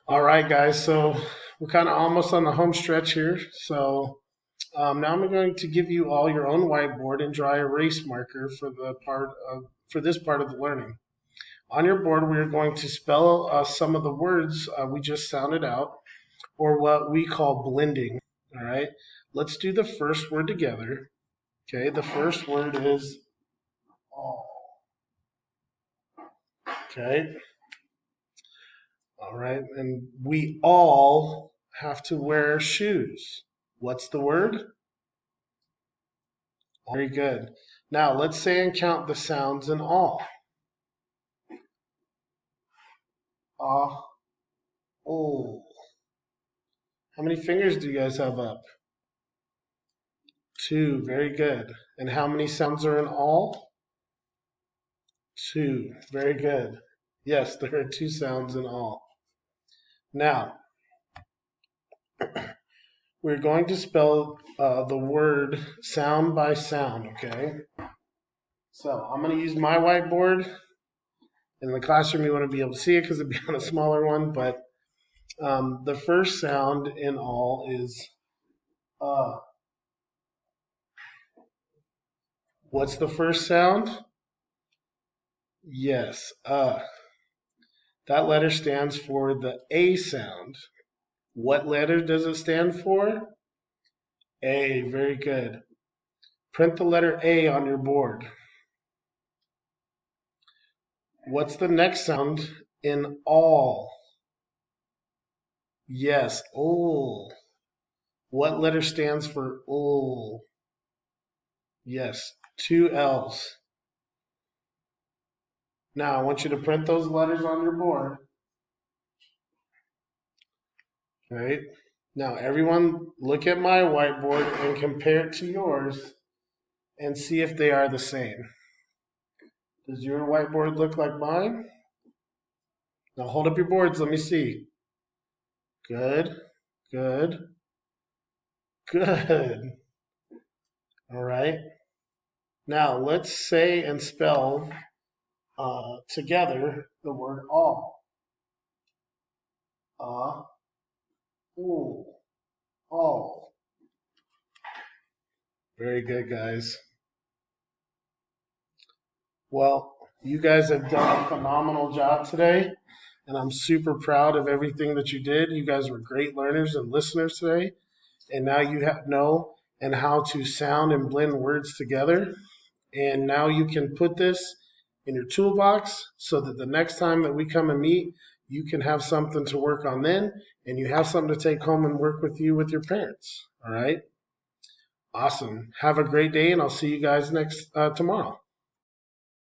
All right, guys. So we're kind of almost on the home stretch here. So now I'm going to give you all your own whiteboard and dry erase marker for this part of the learning. On your board, we are going to spell some of the words we just sounded out, or what we call blending. All right. Let's do the first word together. Okay. The first word is all. Okay. All right. And we all have to wear shoes. What's the word? Very good. Now let's say and count the sounds in all. Ah, oh. How many fingers do you guys have up? Two. Very good. And how many sounds are in all? Two. Very good. Yes, there are two sounds in all. Now, we're going to spell the word sound by sound, okay? So I'm going to use my whiteboard. In the classroom, you want to be able to see it because it'd be on a smaller one, but the first sound in all is uh. What's the first sound? Yes, That letter stands for the A sound. What letter does it stand for? A, very good. Print the letter A on your board. What's the next sound in all? Yes, ul. What letter stands for ul? Yes, two L's. Now I want you to print those letters on your board. Right? Now everyone look at my whiteboard and compare it to yours and see if they are the same. Does your whiteboard look like mine? Now hold up your boards, let me see. Good, good, good. All right. Now let's say and spell together the word all. Ooh, all. Very good, guys. Well, you guys have done a phenomenal job today, and I'm super proud of everything that you did. You guys were great learners and listeners today, and now you know and how to sound and blend words together. And now you can put this in your toolbox so that the next time that we come and meet, you can have something to work on then, and you have something to take home and work with you with your parents. All right? Awesome. Have a great day, and I'll see you guys next tomorrow.